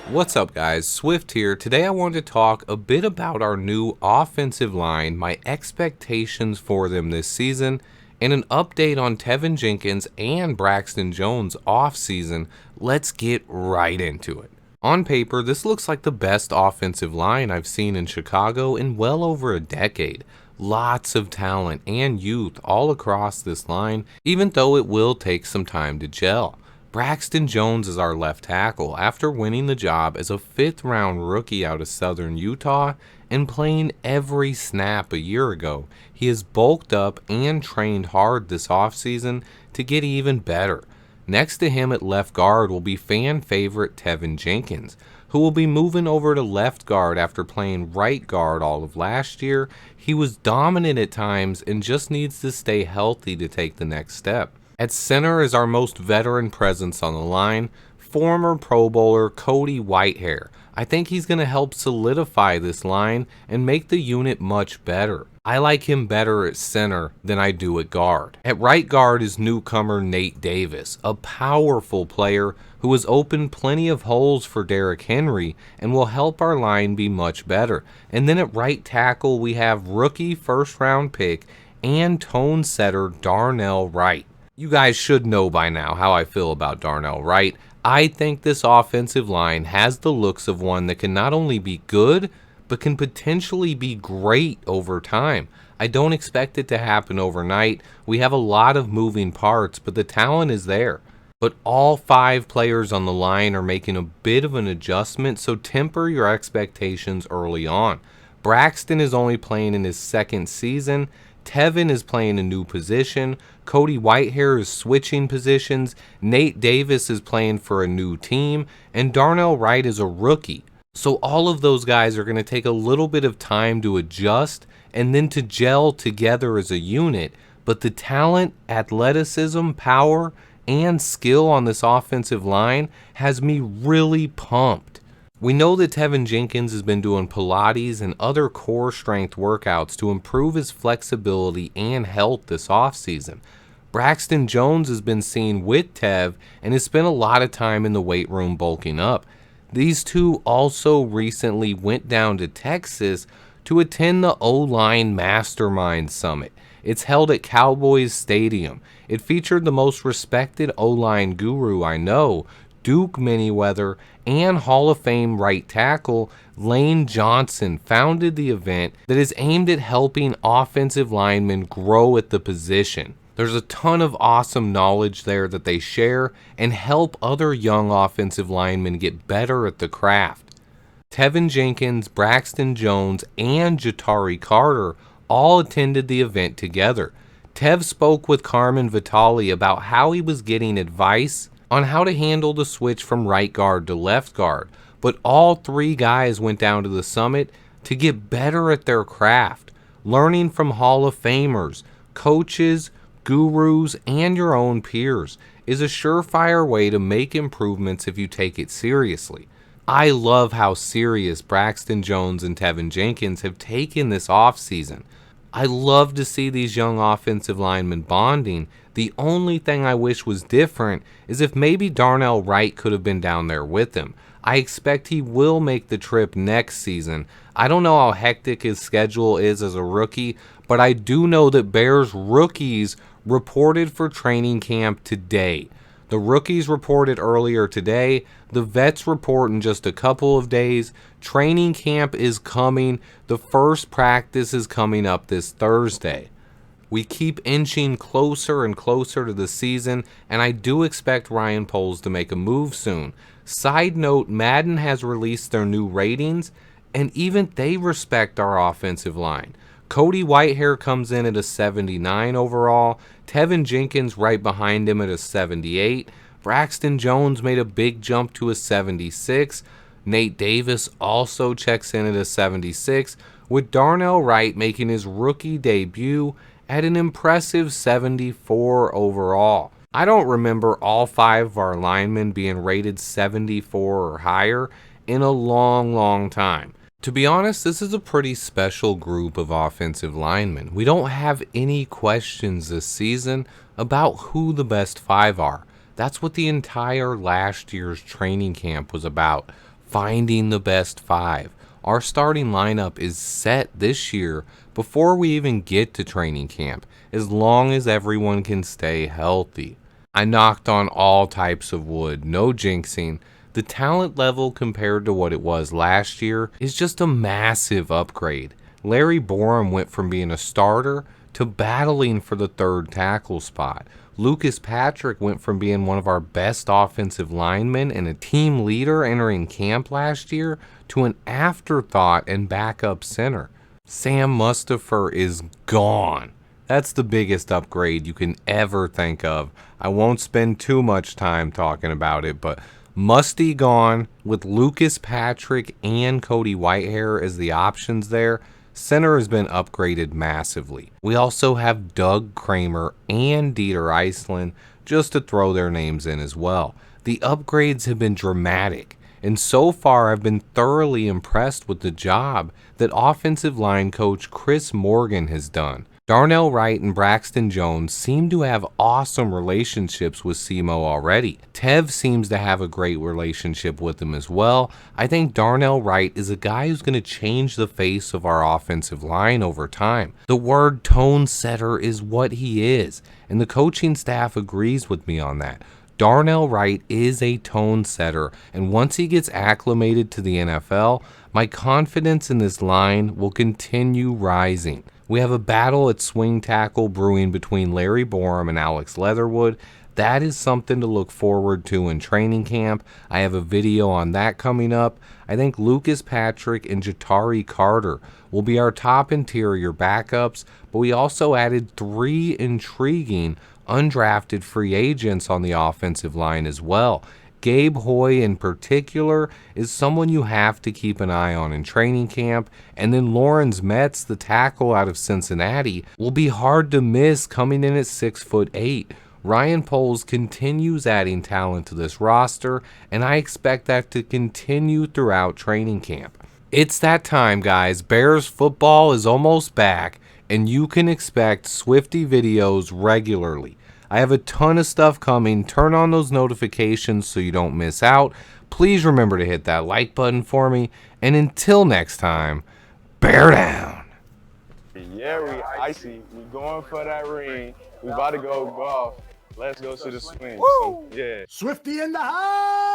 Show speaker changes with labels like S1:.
S1: What's up, guys? Swift here. Today I wanted to talk a bit about our new offensive line, my expectations for them this season, and an update on Tevin Jenkins and Braxton Jones off-season. Let's get right into it. On paper, this looks like the best offensive line I've seen in Chicago in well over a decade. Lots of talent and youth all across this line, even though it will take some time to gel. Braxton Jones is our left tackle after winning the job as a fifth-round rookie out of Southern Utah and playing every snap a year ago. He has bulked up and trained hard this offseason to get even better. Next to him at left guard will be fan favorite Tevin Jenkins, who will be moving over to left guard after playing right guard all of last year. He was dominant at times and just needs to stay healthy to take the next step. At center is our most veteran presence on the line, former Pro Bowler Cody Whitehair. I think he's going to help solidify this line and make the unit much better. I like him better at center than I do at guard. At right guard is newcomer Nate Davis, a powerful player who has opened plenty of holes for Derrick Henry and will help our line be much better. And then at right tackle we have rookie first round pick and tone setter Darnell Wright. You guys should know by now how I feel about Darnell Wright. I think this offensive line has the looks of one that can not only be good, but can potentially be great over time. I don't expect it to happen overnight. We have a lot of moving parts, but the talent is there. But all 5 players on the line are making a bit of an adjustment, so temper your expectations early on. Braxton is only playing in his second season. Tevin is playing a new position. Cody Whitehair is switching positions. Nate Davis is playing for a new team. And Darnell Wright is a rookie. So all of those guys are going to take a little bit of time to adjust and then to gel together as a unit. But the talent, athleticism, power, and skill on this offensive line has me really pumped. We know that Tevin Jenkins has been doing Pilates and other core strength workouts to improve his flexibility and health this offseason. Braxton Jones has been seen with Tev and has spent a lot of time in the weight room bulking up. These two also recently went down to Texas to attend the OLine Masterminds Summit. It's held at Cowboys Stadium. It featured the most respected O-line guru I know, Duke Manyweather, and Hall of Fame right tackle Lane Johnson founded the event that is aimed at helping offensive linemen grow at the position. There's a ton of awesome knowledge there that they share and help other young offensive linemen get better at the craft. Tevin Jenkins, Braxton Jones, and Jatari Carter all attended the event together. Tev spoke with Carmen Vitale about how he was getting advice on how to handle the switch from right guard to left guard, but all 3 guys went down to the summit to get better at their craft. Learning from Hall of Famers, coaches, gurus, and your own peers is a surefire way to make improvements if you take it seriously. I love how serious Braxton Jones and Tevin Jenkins have taken this offseason. I love to see these young offensive linemen bonding. The only thing I wish was different is if maybe Darnell Wright could have been down there with him. I expect he will make the trip next season. I don't know how hectic his schedule is as a rookie, but I do know that Bears rookies reported for training camp today. The rookies reported earlier today. The vets report in just a couple of days. Training camp is coming. The first practice is coming up this Thursday. We keep inching closer and closer to the season, and I do expect Ryan Poles to make a move soon. Side note, Madden has released their new ratings, and even they respect our offensive line. Cody Whitehair comes in at a 79 overall. Tevin Jenkins right behind him at a 78. Braxton Jones made a big jump to a 76. Nate Davis also checks in at a 76, with Darnell Wright making his rookie debut at an impressive 74 overall. I don't remember all 5 of our linemen being rated 74 or higher in a long time. To be honest, this is a pretty special group of offensive linemen. We don't have any questions this season about who the best 5 are. That's what the entire last year's training camp was about. finding the best 5. Our starting lineup is set this year before we even get to training camp, as long as everyone can stay healthy. I knocked on all types of wood, no jinxing. The talent level compared to what it was last year is just a massive upgrade. Larry Borum went from being a starter to battling for the 3rd tackle spot. Lucas Patrick went from being one of our best offensive linemen and a team leader entering camp last year to an afterthought and backup center. Sam Mustipher is gone. That's the biggest upgrade you can ever think of. I won't spend too much time talking about it, but Musty gone with Lucas Patrick and Cody Whitehair as the options there. Center has been upgraded massively. We also have Doug Kramer and Dieter Iceland, just to throw their names in as well. The upgrades have been dramatic, and so far I've been thoroughly impressed with the job that offensive line coach Chris Morgan has done. Darnell Wright and Braxton Jones seem to have awesome relationships with Simo already. Tev seems to have a great relationship with him as well. I think Darnell Wright is a guy who's going to change the face of our offensive line over time. The word tone setter is what he is, and the coaching staff agrees with me on that. Darnell Wright is a tone setter, and once he gets acclimated to the NFL, my confidence in this line will continue rising. We have a battle at swing tackle brewing between Larry Borum and Alex Leatherwood. That is something to look forward to in training camp. I have a video on that coming up. I think Lucas Patrick and Jatari Carter will be our top interior backups, but we also added 3 intriguing undrafted free agents on the offensive line as well. Gabe Hoy in particular is someone you have to keep an eye on in training camp, and then Lawrence Metz, the tackle out of Cincinnati, will be hard to miss coming in at 6'8". Ryan Poles continues adding talent to this roster, and I expect that to continue throughout training camp. It's that time, guys. Bears football is almost back, and you can expect Swifty videos regularly. I have a ton of stuff coming. Turn on those notifications so you don't miss out. Please remember to hit that like button for me. And until next time, bear down.
S2: Yeah, we icy. We going for that ring. We about to go golf. Let's go to the swing. So, yeah.
S3: Swifty in the house!